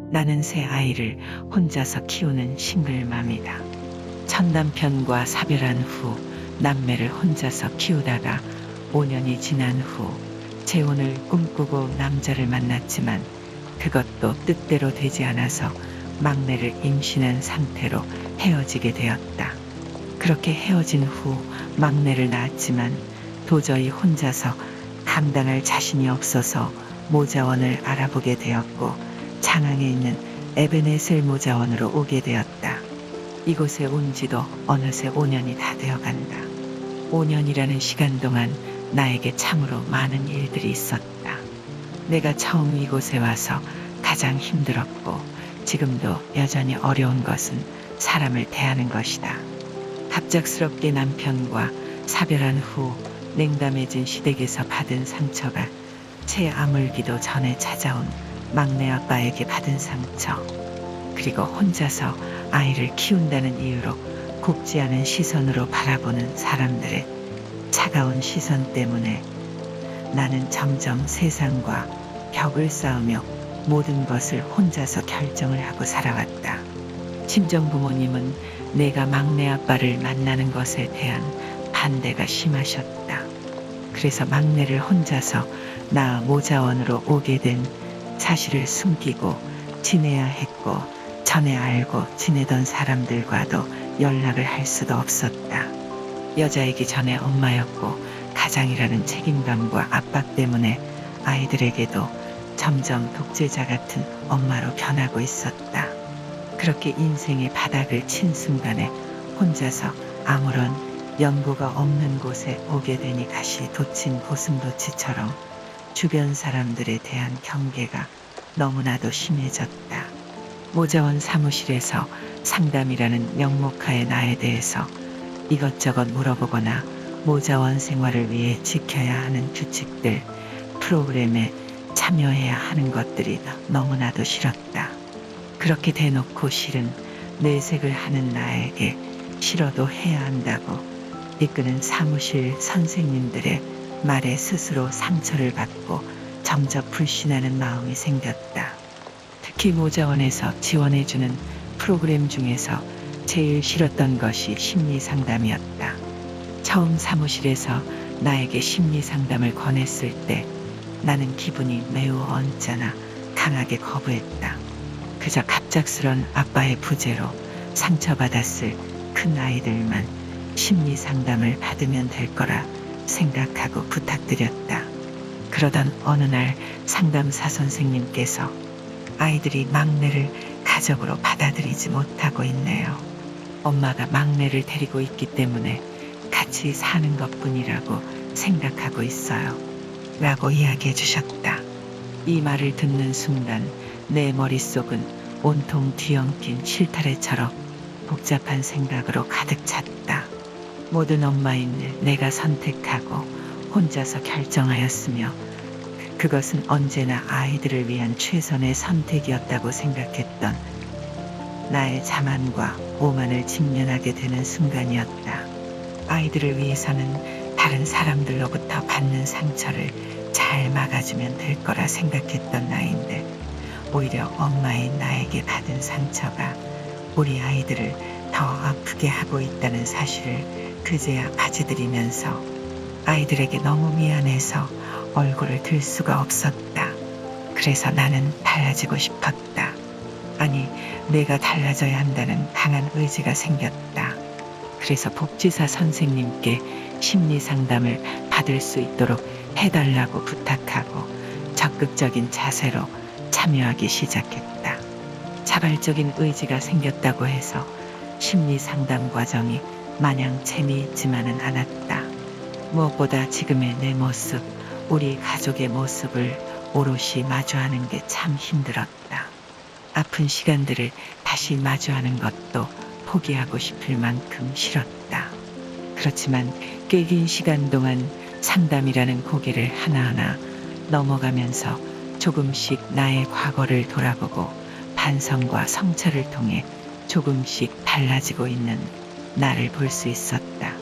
나는 새 아이를 혼자서 키우는 싱글맘이다. 첫 남편과 사별한 후 남매를 혼자서 키우다가 5년이 지난 후 재혼을 꿈꾸고 남자를 만났지만 그것도 뜻대로 되지 않아서 막내를 임신한 상태로 헤어지게 되었다. 그렇게 헤어진 후 막내를 낳았지만 도저히 혼자서 감당할 자신이 없어서 모자원을 알아보게 되었고 장항에 있는 에베네셀 모자원으로 오게 되었다. 이곳에 온 지도 어느새 5년이 다 되어간다. 5년이라는 시간 동안 나에게 참으로 많은 일들이 있었다. 내가 처음 이곳에 와서 가장 힘들었고 지금도 여전히 어려운 것은 사람을 대하는 것이다. 갑작스럽게 남편과 사별한 후 냉담해진 시댁에서 받은 상처가 채 아물기도 전에 찾아온 막내 아빠에게 받은 상처, 그리고 혼자서 아이를 키운다는 이유로 곱지 않은 시선으로 바라보는 사람들의 차가운 시선 때문에 나는 점점 세상과 벽을 쌓으며 모든 것을 혼자서 결정을 하고 살아왔다. 친정 부모님은 내가 막내 아빠를 만나는 것에 대한 반대가 심하셨다. 그래서 막내를 혼자서 낳아 모자원으로 오게 된 사실을 숨기고 지내야 했고 전에 알고 지내던 사람들과도 연락을 할 수도 없었다. 여자이기 전에 엄마였고 가장이라는 책임감과 압박 때문에 아이들에게도 점점 독재자 같은 엄마로 변하고 있었다. 그렇게 인생의 바닥을 친 순간에 혼자서 아무런 연고가 없는 곳에 오게 되니 가시 돋친 고슴도치처럼 주변 사람들에 대한 경계가 너무나도 심해졌다. 모자원 사무실에서 상담이라는 명목하에 나에 대해서 이것저것 물어보거나 모자원 생활을 위해 지켜야 하는 규칙들, 프로그램에 참여해야 하는 것들이 너무나도 싫었다. 그렇게 대놓고 싫은 내색을 하는 나에게 싫어도 해야 한다고 이끄는 사무실 선생님들의 말에 스스로 상처를 받고 점점 불신하는 마음이 생겼다. 특히 모자원에서 지원해주는 프로그램 중에서 제일 싫었던 것이 심리상담이었다. 처음 사무실에서 나에게 심리상담을 권했을 때 나는 기분이 매우 언짢아 강하게 거부했다. 그저 갑작스런 아빠의 부재로 상처받았을 큰 아이들만 심리상담을 받으면 될 거라 생각하고 부탁드렸다. 그러던 어느 날 상담사 선생님께서 아이들이 막내를 가족으로 받아들이지 못하고 있네요. 엄마가 막내를 데리고 있기 때문에 같이 사는 것뿐이라고 생각하고 있어요. 라고 이야기해 주셨다. 이 말을 듣는 순간 내 머릿속은 온통 뒤엉킨 실타래처럼 복잡한 생각으로 가득 찼다. 모든 엄마인 내가 선택하고 혼자서 결정하였으며 그것은 언제나 아이들을 위한 최선의 선택이었다고 생각했던 나의 자만과 오만을 직면하게 되는 순간이었다. 아이들을 위해서는 다른 사람들로부터 받는 상처를 잘 막아주면 될 거라 생각했던 나인데 오히려 엄마인 나에게 받은 상처가 우리 아이들을 더 아프게 하고 있다는 사실을 그제야 받아들이면서 아이들에게 너무 미안해서 얼굴을 들 수가 없었다. 그래서 나는 달라지고 싶었다. 아니, 내가 달라져야 한다는 강한 의지가 생겼다. 그래서 복지사 선생님께 심리 상담을 받을 수 있도록 해달라고 부탁하고 적극적인 자세로 참여하기 시작했다. 자발적인 의지가 생겼다고 해서 심리 상담 과정이 마냥 재미있지만은 않았다. 무엇보다 지금의 내 모습, 우리 가족의 모습을 오롯이 마주하는 게 참 힘들었다. 아픈 시간들을 다시 마주하는 것도 포기하고 싶을 만큼 싫었다. 그렇지만 꽤 긴 시간 동안 상담이라는 고개를 하나하나 넘어가면서 조금씩 나의 과거를 돌아보고 반성과 성찰을 통해 조금씩 달라지고 있는 나를 볼 수 있었다.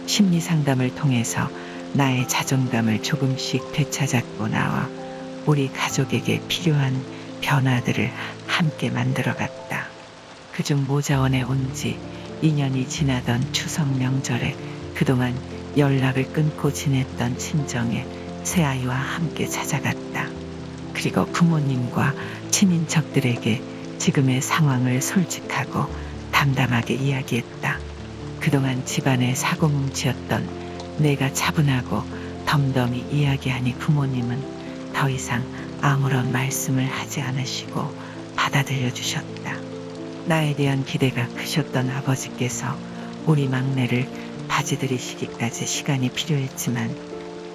심리 상담을 통해서 나의 자존감을 조금씩 되찾았고 나와 우리 가족에게 필요한 변화들을 함께 만들어갔다. 그중 모자원에 온 지 2년이 지나던 추석 명절에 그동안 연락을 끊고 지냈던 친정에 새아이와 함께 찾아갔다. 그리고 부모님과 친인척들에게 지금의 상황을 솔직하고 담담하게 이야기했다. 그동안 집안의 사고뭉치였던 내가 차분하고 덤덤히 이야기하니 부모님은 더 이상 아무런 말씀을 하지 않으시고 받아들여 주셨다. 나에 대한 기대가 크셨던 아버지께서 우리 막내를 바지들이시기까지 시간이 필요했지만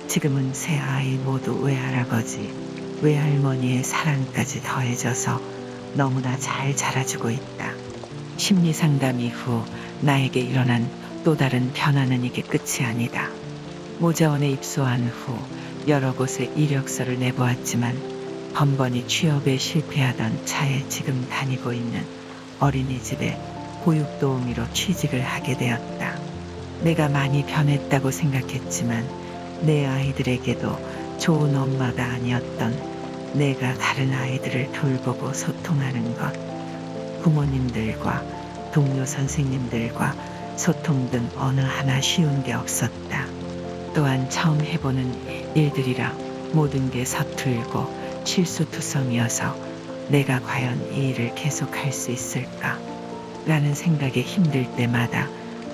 지금은 세 아이 모두 외할아버지, 외할머니의 사랑까지 더해져서 너무나 잘 자라주고 있다. 심리상담 이후 나에게 일어난 또 다른 변화는 이게 끝이 아니다. 모자원에 입소한 후 여러 곳에 이력서를 내보았지만 번번이 취업에 실패하던 차에 지금 다니고 있는 어린이집에 보육도우미로 취직을 하게 되었다. 내가 많이 변했다고 생각했지만 내 아이들에게도 좋은 엄마가 아니었던 내가 다른 아이들을 돌보고 소통하는 것, 부모님들과 동료 선생님들과 소통 등 어느 하나 쉬운 게 없었다. 또한 처음 해보는 일들이라 모든 게 서툴고 실수투성이어서 내가 과연 이 일을 계속할 수 있을까? 라는 생각에 힘들 때마다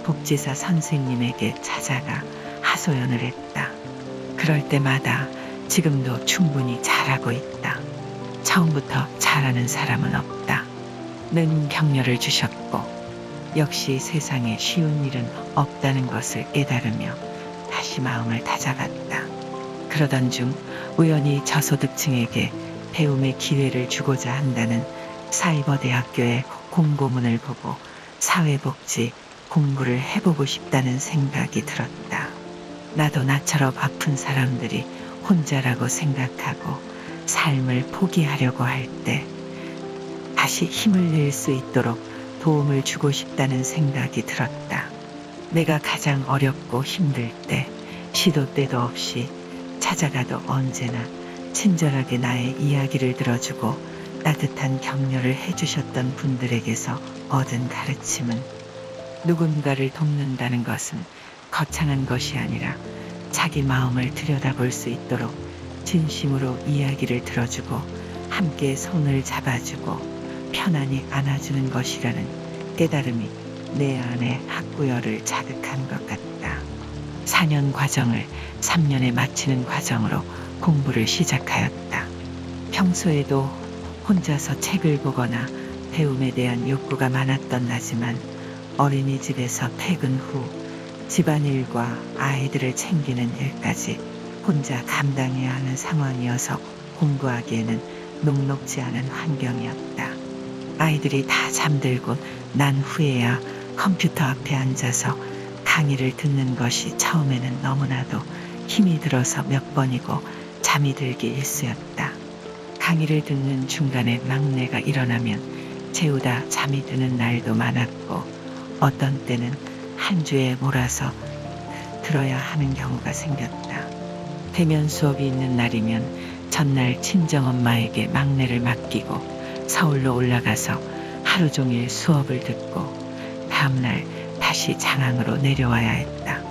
복지사 선생님에게 찾아가 하소연을 했다. 그럴 때마다 지금도 충분히 잘하고 있다. 처음부터 잘하는 사람은 없다. 는 격려를 주셨고 역시 세상에 쉬운 일은 없다는 것을 깨달으며 다시 마음을 다잡았다. 그러던 중 우연히 저소득층에게 배움의 기회를 주고자 한다는 사이버대학교의 공고문을 보고 사회복지 공부를 해보고 싶다는 생각이 들었다. 나도 나처럼 아픈 사람들이 혼자라고 생각하고 삶을 포기하려고 할 때 다시 힘을 낼 수 있도록 도움을 주고 싶다는 생각이 들었다. 내가 가장 어렵고 힘들 때 시도 때도 없이 찾아가도 언제나 친절하게 나의 이야기를 들어주고 따뜻한 격려를 해주셨던 분들에게서 얻은 가르침은 누군가를 돕는다는 것은 거창한 것이 아니라 자기 마음을 들여다볼 수 있도록 진심으로 이야기를 들어주고 함께 손을 잡아주고 편안히 안아주는 것이라는 깨달음이 내 안의 학구열을 자극한 것 같다. 4년 과정을 3년에 마치는 과정으로 공부를 시작하였다. 평소에도 혼자서 책을 보거나 배움에 대한 욕구가 많았던 나지만 어린이집에서 퇴근 후 집안일과 아이들을 챙기는 일까지 혼자 감당해야 하는 상황이어서 공부하기에는 녹록지 않은 환경이었다. 아이들이 다 잠들고 난 후에야 컴퓨터 앞에 앉아서 강의를 듣는 것이 처음에는 너무나도 힘이 들어서 몇 번이고 잠이 들기 일쑤였다. 강의를 듣는 중간에 막내가 일어나면 재우다 잠이 드는 날도 많았고 어떤 때는 한 주에 몰아서 들어야 하는 경우가 생겼다. 대면 수업이 있는 날이면 전날 친정엄마에게 막내를 맡기고 서울로 올라가서 하루 종일 수업을 듣고 다음날 다시 장항으로 내려와야 했다.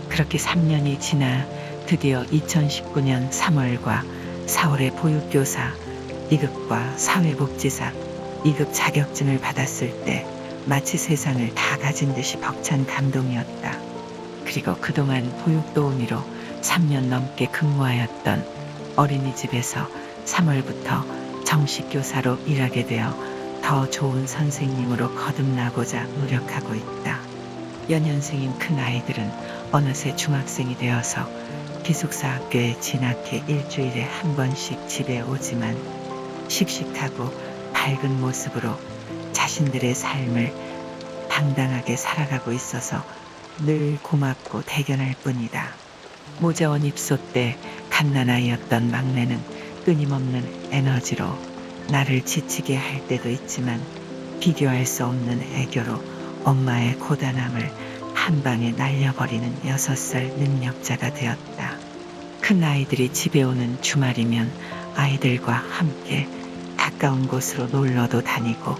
그렇게 3년이 지나 드디어 2019년 3월과 4월에 보육교사 2급과 사회복지사 2급 자격증을 받았을 때 마치 세상을 다 가진 듯이 벅찬 감동이었다. 그리고 그동안 보육도우미로 3년 넘게 근무하였던 어린이집에서 3월부터 정식 교사로 일하게 되어 더 좋은 선생님으로 거듭나고자 노력하고 있다. 연년생인 큰아이들은 어느새 중학생이 되어서 기숙사 학교에 진학해 일주일에 한 번씩 집에 오지만 씩씩하고 밝은 모습으로 자신들의 삶을 당당하게 살아가고 있어서 늘 고맙고 대견할 뿐이다. 모자원 입소 때 갓난아이였던 막내는 끊임없는 에너지로 나를 지치게 할 때도 있지만 비교할 수 없는 애교로 엄마의 고단함을 한 방에 날려버리는 6살 능력자가 되었다. 큰 아이들이 집에 오는 주말이면 아이들과 함께 닭 가까운 곳으로 놀러도 다니고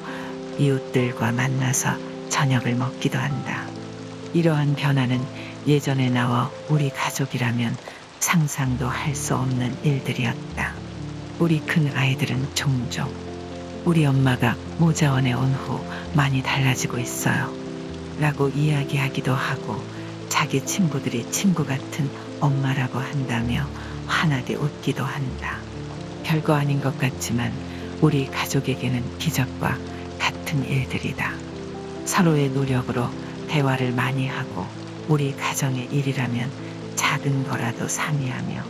이웃들과 만나서 저녁을 먹기도 한다. 이러한 변화는 예전에 나와 우리 가족이라면 상상도 할 수 없는 일들이었다. 우리 큰 아이들은 종종 우리 엄마가 모자원에 온 후 많이 달라지고 있어요 라고 이야기하기도 하고 자기 친구들이 친구 같은 엄마라고 한다며 환하게 웃기도 한다. 별거 아닌 것 같지만 우리 가족에게는 기적과 같은 일들이다. 서로의 노력으로 대화를 많이 하고 우리 가정의 일이라면 작은 거라도 상의하며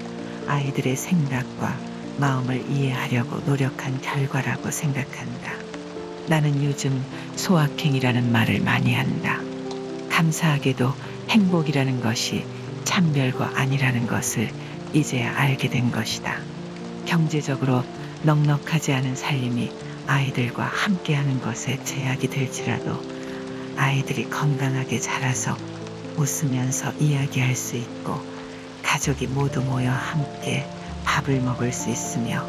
아이들의 생각과 마음을 이해하려고 노력한 결과라고 생각한다. 나는 요즘 소확행이라는 말을 많이 한다. 감사하게도 행복이라는 것이 참 별거 아니라는 것을 이제야 알게 된 것이다. 경제적으로 넉넉하지 않은 살림이 아이들과 함께하는 것에 제약이 될지라도 아이들이 건강하게 자라서 웃으면서 이야기할 수 있고 가족이 모두 모여 함께 밥을 먹을 수 있으며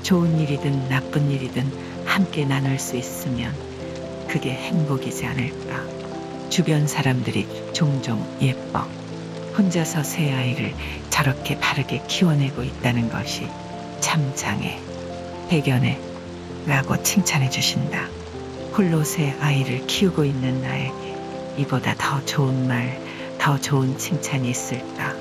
좋은 일이든 나쁜 일이든 함께 나눌 수 있으면 그게 행복이지 않을까. 주변 사람들이 종종 예뻐, 혼자서 새 아이를 저렇게 바르게 키워내고 있다는 것이 참 장해, 대견해 라고 칭찬해 주신다. 홀로 새 아이를 키우고 있는 나에게 이보다 더 좋은 말, 더 좋은 칭찬이 있을까.